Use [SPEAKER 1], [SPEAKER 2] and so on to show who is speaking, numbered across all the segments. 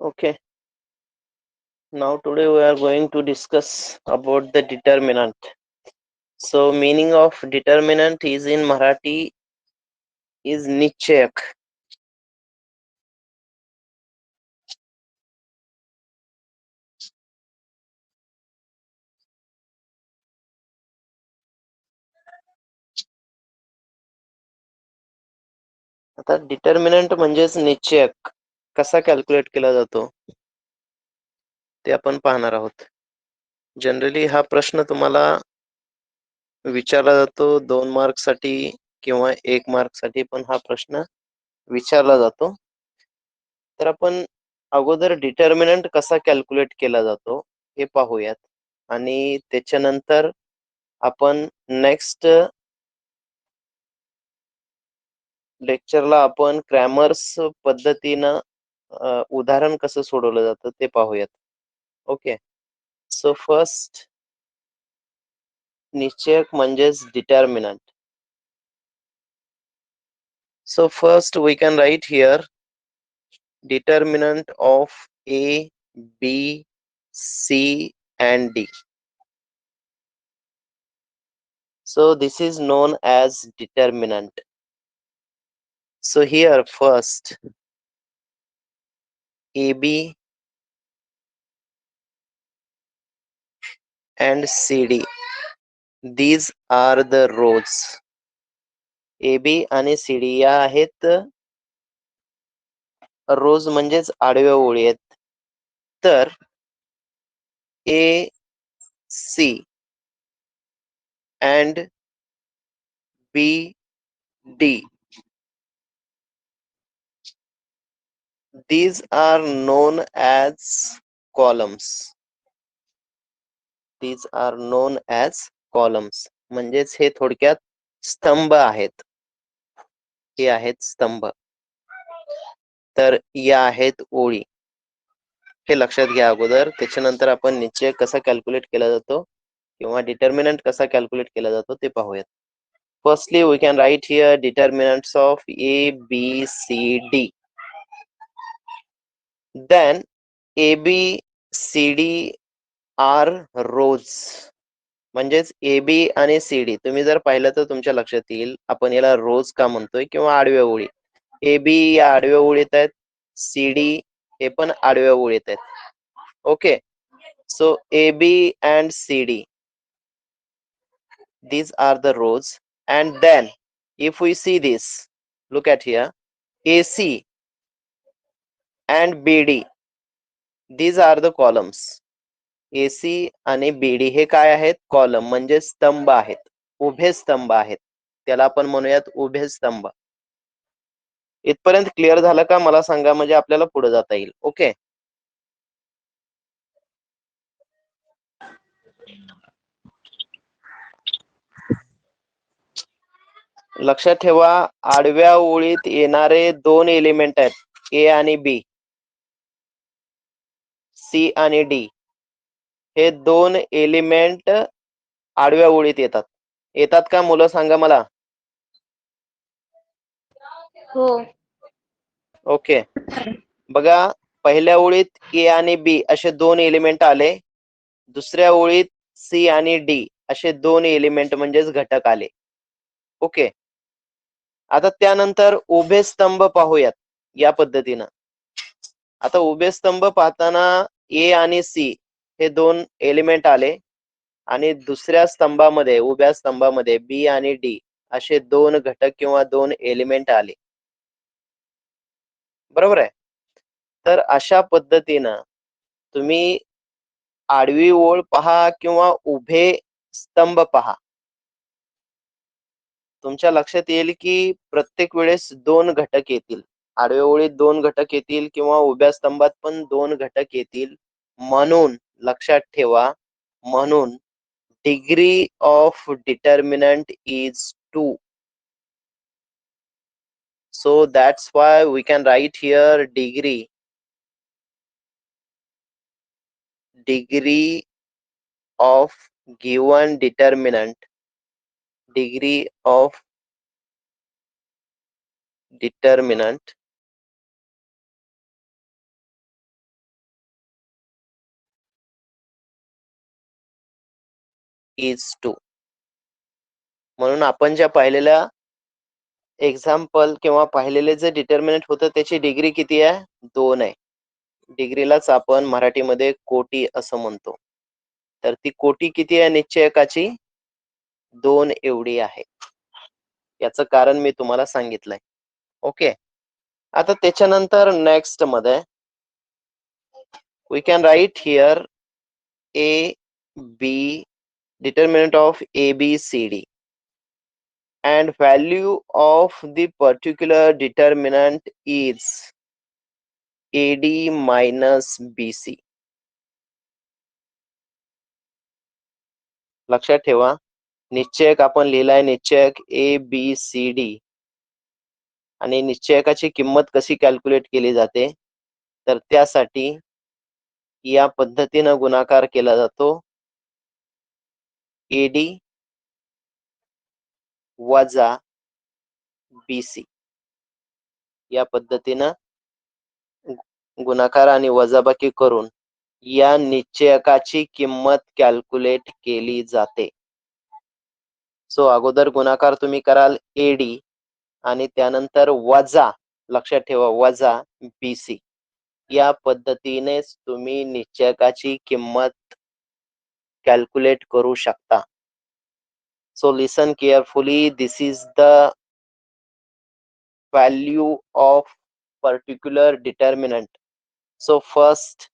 [SPEAKER 1] Okay, now today we are going to discuss about the determinant. So meaning of determinant is in Marathi is निश्चयक. आता determinant म्हणजेच निश्चयक कसा calculate केला जातो ते आपण पाहणार आहोत. जनरली हा प्रश्न तुम्हाला विचारला जातो 2 मार्कसाठी किंवा 1 मार्कसाठी पण हा प्रश्न विचारला जातो. तर आपण अगोदर डिटर्मिनंट कसा कॅल्क्युलेट केला जातो हे पाहूयात आणि त्याच्यानंतर आपण नेक्स्ट लेक्चरला आपण क्रॅमर्स पद्धतीनं उदाहरण कसं सोडवलं जातं ते पाहूयात. ओके, सो फर्स्ट निश्चयक म्हणजेच determinant. So first we can write here determinant of A, B, C and D. So this is known as determinant. So here first AB and CD. These are the rows. AB आणि CD या आहेत रोज म्हणजेच आडव्या ओळी आहेत. तर A, C and B, D. These are known as columns. These are known as columns. म्हणजेच हे थोडक्यात स्तंभ आहेत. हे आहेत स्तंभ. तर या आहेत ओळी. हे लक्षात घ्या अगोदर. त्याच्यानंतर आपण निश्चय कसा कॅल्क्युलेट केला जातो किंवा डिटर्मिनंट कसा कॅल्क्युलेट केला जातो ते पाहूयात. Firstly, we can write here determinants of A, B, C, D. Then A, B, C, D are rows. म्हणजेच ए बी आणि सी डी तुम्ही जर पाहिलं तर तुमच्या लक्षात येईल आपण याला रोज का म्हणतोय किंवा आडव्या ओळी. ए बी या आडव्या ओळीत आहेत, सी डी हे पण आडव्या ओळीत आहेत. Okay, so A B and C D these are the rows. And then if we see this, look at here, AC and BD, these are the columns. AC आणि BD हे काय आहेत? Column म्हणजे स्तंभ आहेत, उभे स्तंभ आहेत. त्याला आपण म्हणूयात उभे स्तंभ. इथपर्यंत क्लिअर झालं का मला सांगा, म्हणजे आपल्याला पुढे जाता येईल. ओके, लक्षात ठेवा आडव्या ओळीत येणारे 2 एलिमेंट आहेत, ए आणि बी, सी आणि डी. हे 2 एलिमेंट आडव्या ओळीत येतात. येतात का मुलं सांगा मला.
[SPEAKER 2] हो.
[SPEAKER 1] ओके, बघा पहिल्या ओळीत ए आणि बी असे 2 एलिमेंट आले, दुसऱ्या ओळीत सी आणि डी असे 2 एलिमेंट म्हणजेच घटक आले. ओके, आता त्यानंतर उभे स्तंभ पाहूयात या पद्धतीनं. आता उभे स्तंभ पाहताना ए आणि सी हे 2 एलिमेंट आले आणि दुसऱ्या स्तंभामध्ये उभ्या स्तंभामध्ये बी आणि डी असे 2 घटक किंवा 2 एलिमेंट आले. बरोबर आहे. तर अशा पद्धतीनं तुम्ही आडवी ओळ पहा किंवा उभे स्तंभ पहा, तुमच्या लक्षात येईल की प्रत्येक वेळेस 2 घटक येतील. आडव्या ओळीत 2 घटक येतील किंवा उभ्या स्तंभात पण 2 घटक येतील. म्हणून लक्षात ठेवा, म्हणून degree of determinant is 2. So that's why we can write here degree of given determinant, degree of determinant is 2. म्हणून आपण ज्या पाहिलेल्या एक्झाम्पल किंवा पाहिलेले जे डिटर्मिनंट होतं त्याची डिग्री किती आहे? 2 आहे. डिग्रीलाच आपण मराठीमध्ये कोटी असं म्हणतो. तर ती कोटी किती आहे निश्चयकाची? 2 एवढी आहे. याचं कारण मी तुम्हाला सांगितलंय. ओके. आता त्याच्यानंतर नेक्स्ट मध्ये we can write here a b determinant of a b c d and value of the particular determinant is ad minus bc. लक्षात ठेवा, निश्चयक आपण लिहिलाय निश्चयक a b c d आणि निश्चयकाची किंमत कशी कॅल्क्युलेट केली जाते, तर त्यासाठी या पद्धतीनं गुणाकार केला जातो. AD वजा BC या पद्धतीनं गुणाकार आणि वजाबाकी करून या निश्चयकाची किंमत कॅल्क्युलेट केली जाते. सो अगोदर गुणाकार तुम्ही कराल AD आणि त्यानंतर वजा, लक्षात ठेवा वजा BC. या पद्धतीनेच तुम्ही निश्चयकाची किंमत कॅल्क्युलेट करू शकता. So listen carefully, this is the value of particular determinant. So first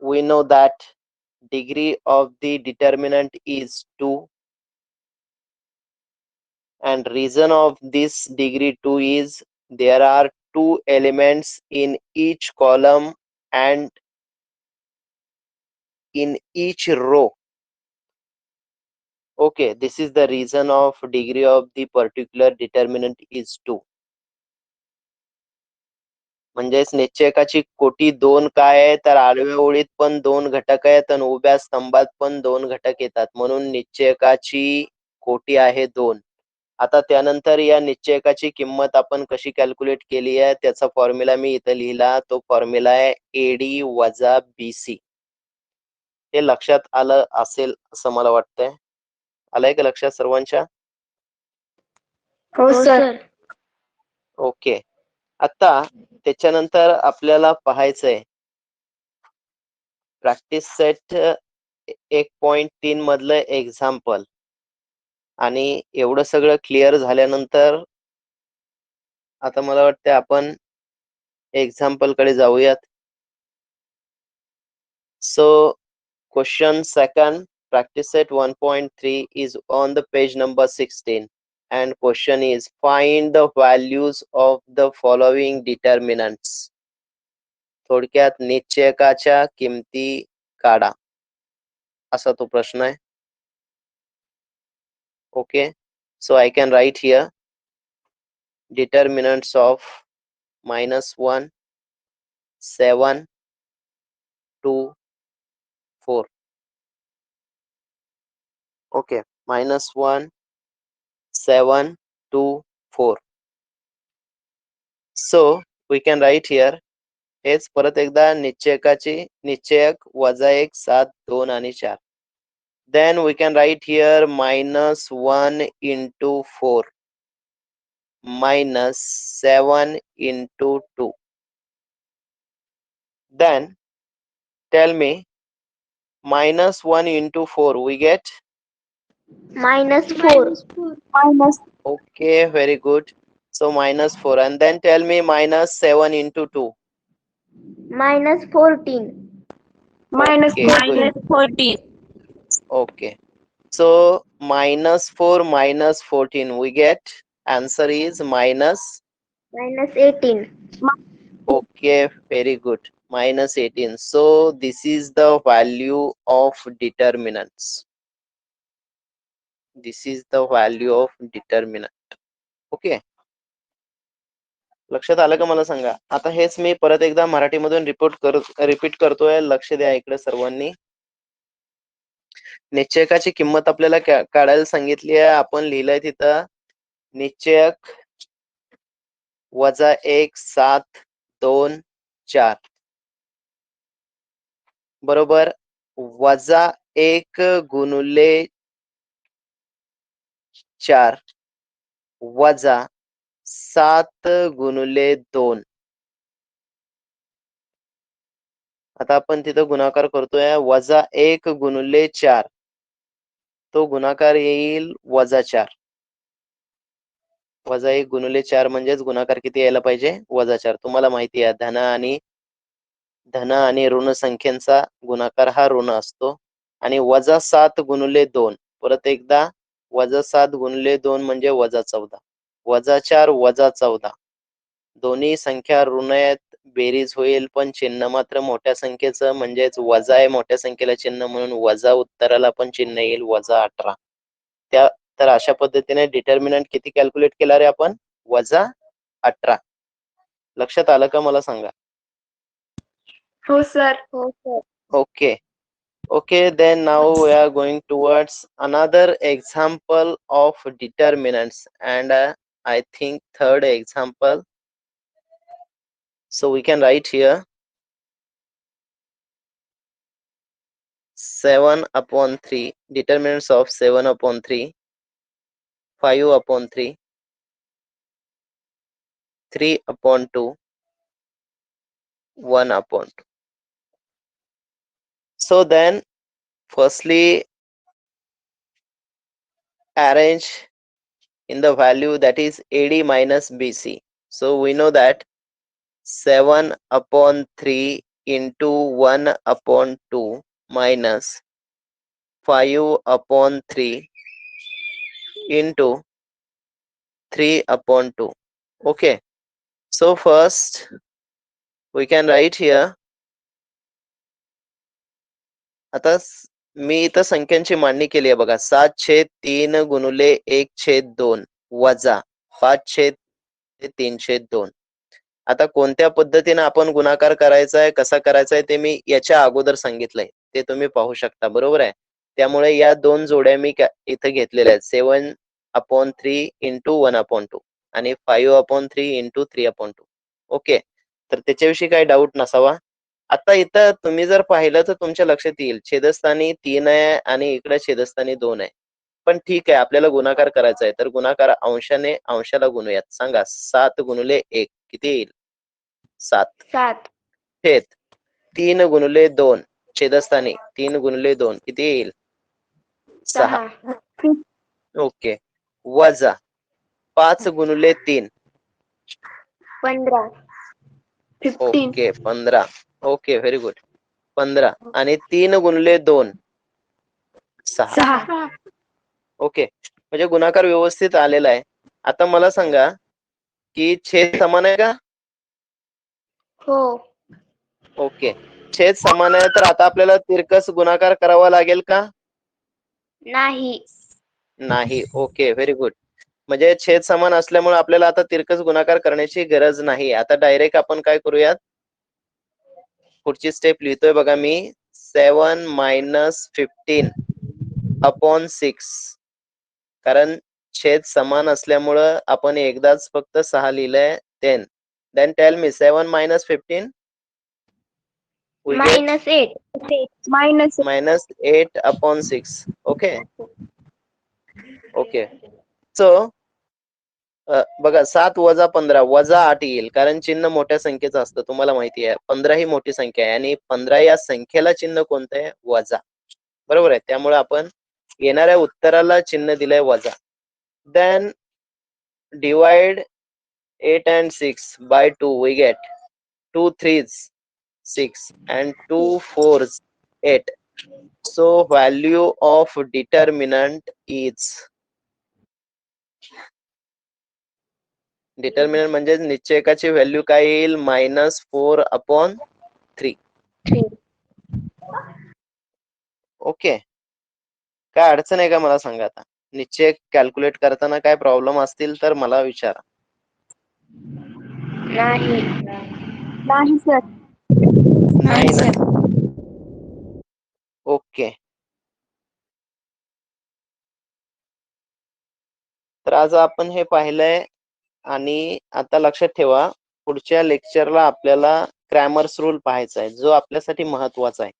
[SPEAKER 1] we know that degree of the determinant is 2 and reason of this degree 2 is there are 2 elements in each column and in each row. Okay, this is the reason of degree of the particular determinant is 2. म्हणजेच निश्चयकाची कोटी 2 काय आहे, तर आडव्या ओळीत पण 2 घटक आहेत आणि उभ्या स्तंभात पण 2 घटक येतात, म्हणून निश्चयकाची कोटी आहे 2. आता त्यानंतर या निश्चयकाची किंमत आपण कशी कॅल्क्युलेट केली आहे त्याचा फॉर्म्युला मी इथं लिहिला. तो फॉर्म्युला आहे AD वजा BC. हे लक्षात आलं असेल असं मला वाटतंय. आलंय का लक्षात सर्वांच्या?
[SPEAKER 2] हो सर.
[SPEAKER 1] ओके. आता त्याच्यानंतर आपल्याला पाहायचंय प्रॅक्टिस सेट 1.3 मधलं एक्झाम्पल. आणि एवढं सगळं क्लिअर झाल्यानंतर आता मला वाटतं आपण एक्झाम्पल कडे जाऊयात. So question second practice set 1.3 is on the page number 16 and question is find the values of the following determinants. थोडक्यात निश्चयकाच्या किमती काढा असा तो प्रश्न आहे. Okay, so I can write here determinants of -1, 7, 2, 4. Okay, -1, 7, 2, 4. So we can write here हेच परत एकदा निश्चयकाची निश्चयक वजा 1, 7, 2 आणि 4. Then we can write here -1 into 4 minus 7 into 2. Then tell me -1 into 4 we get
[SPEAKER 2] -4.
[SPEAKER 1] okay, very good. So -4 and then tell me -7 into 2
[SPEAKER 2] -14.
[SPEAKER 1] Okay, good.
[SPEAKER 3] -14.
[SPEAKER 1] Okay, so -4 minus 14 we get answer is
[SPEAKER 2] -18.
[SPEAKER 1] okay, very good, -18. So this is the value of determinants. This is the value of determinant. Okay, लक्षात आलं का मला सांगा. आता हेच मी परत एकदा मराठीमधून रिपीट करतोय. लक्ष द्या इकडे सर्वांनी. निश्चयकाची किंमत आपल्याला काढायला सांगितली आहे. आपण लिहिलंय तिथं निश्चयक वजा 1, 7, 2, 4 बरोबर वजा 1 गुणुले 4 वजा 7 गुणुले 2. आता आपण तिथं गुणाकार करतोय. वजा 1 गुणुले 4 तो गुणाकार येईल वजा 4. वजा 1 गुणुले 4 म्हणजेच गुणाकार किती यायला पाहिजे? वजा 4. तुम्हाला माहिती आहे धन आणि ऋण संख्येचा गुणाकार हा ऋण असतो. आणि वजा 7 गुणुले 2 परत एकदा वजा 7 गुणुले 2 म्हणजे वजा 14. वजा 4 वजा 14 दोन्ही संख्या ऋण आहेत, बेरीज होईल, पण चिन्ह मात्र मोठ्या संख्येचं म्हणजेच वजा आहे मोठ्या संख्येला चिन्ह, म्हणून वजा उत्तराला पण चिन्ह येईल वजा 18. तर अशा पद्धतीने डिटर्मिनंट किती कॅल्क्युलेट केला रे आपण? वजा 18. लक्षात आलं का मला सांगा?
[SPEAKER 2] हो sir.
[SPEAKER 1] Okay, then now we are going towards another example of determinants, and I think third example. So we can write here 7/3, determinants of 7/3, 5/3, 3/2, 1/2. So then firstly arrange in the value that is AD minus BC. So we know that 7/3 into 1/2 minus 5/3 into 3/2. Okay, so first we can write here. आता मी इथं संख्यांची मांडणी केली आहे बघा. 7/3 गुणुले 1/2 वजा 5/3/2. आता कोणत्या पद्धतीने आपण गुणाकार करायचा आहे, कसा करायचा आहे ते मी याच्या अगोदर सांगितलंय, ते तुम्ही पाहू शकता. बरोबर आहे. त्यामुळे या दोन जोड्या मी इथं घेतलेल्या आहेत. 7/3 into 1/2 आणि 5/3 into 3/2. ओके, तर त्याच्याविषयी काही डाऊट नसावा. आता इथं तुम्ही जर पाहिलं तर तुमच्या लक्षात येईल छेदस्थानी 3 आहे आणि इकडे छेदस्थानी 2 आहे. पण ठीक आहे, आपल्याला गुणाकार करायचा आहे, तर गुणाकार अंशाने अंशाला गुणूयात. सांगा 7 गुणुले 1 किती येईल? 7. छेद 3 गुणुले 2 छेदस्थानी 3 गुणुले 2 किती येईल? 6. ओके, वजा 5 गुणुले 3
[SPEAKER 2] 15.
[SPEAKER 1] ओके 15. Okay, very good. 15 आणि 3 गुणुले 2 6. ओके, म्हणजे गुणाकार व्यवस्थित आलेला आहे. आता मला सांगा की छेद समान आहे का?
[SPEAKER 2] हो.
[SPEAKER 1] ओके, छेद समान आहे तर आता आपल्याला तिरकस गुणाकार करावा लागेल का? नाही. Okay, very good. म्हणजे छेद समान असल्यामुळे आपल्याला आता तिरकस गुणाकार करण्याची गरज नाही. आता डायरेक्ट आपण काय करूयात, पुढची स्टेप लिहितोय बघा मी. 7 minus 15/6. कारण छेद समान असल्यामुळं आपण एकदाच फक्त 6 लिहिलंय. then tell me 7 minus 15 we get minus 8/6. Okay, so बघा 7 वजा 15 वजा 8 येईल, कारण चिन्ह मोठ्या संख्येचं असतं. तुम्हाला माहिती आहे 15 ही मोठी संख्या आहे आणि 15 या संख्येला चिन्ह कोणतं आहे? वजा. बरोबर आहे. त्यामुळे आपण येणाऱ्या उत्तराला चिन्ह दिलंय वजा. Then divide 8 and 6 by 2 we get 2 3s 6 and 2 4s 8. So value of determinant is determinant म्हणजे निश्चयकाची व्हॅल्यू काय येईल? -4/3. ओके, काय अडचण आहे का मला सांगा? आता निश्चय कॅल्क्युलेट करताना काय प्रॉब्लेम असतील तर मला विचारा.
[SPEAKER 2] नाही सर.
[SPEAKER 1] नाही. ओके, तर आज आपण हे पाहिलंय आणि आता लक्षात ठेवा पुढच्या लेक्चरला आपल्याला क्रॅमर्स रूल पाहायचा आहे, जो आपल्यासाठी महत्वाचा आहे.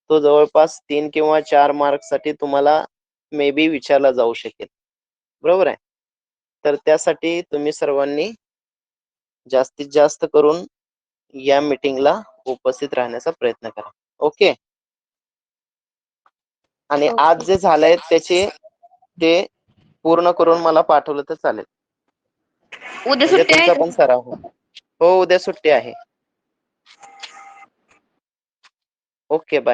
[SPEAKER 1] तो जवळपास 3 किंवा 4 मार्क्ससाठी तुम्हाला मे बी विचारला जाऊ शकेल. बरोबर आहे. तर त्यासाठी तुम्ही सर्वांनी जास्तीत जास्त करून या मीटिंगला उपस्थित राहण्याचा प्रयत्न करा. ओके. आणि आज
[SPEAKER 2] ओके.
[SPEAKER 1] जे झालंय त्याचे ते पूर्ण करून मला पाठवलं तर चालेल.
[SPEAKER 2] उद्या
[SPEAKER 1] म्हणजे
[SPEAKER 2] सुट्टी आहे
[SPEAKER 1] तुमचा
[SPEAKER 2] का?
[SPEAKER 1] पण सराव होईल. हो, उद्या सुट्टी आहे. Okay, bye.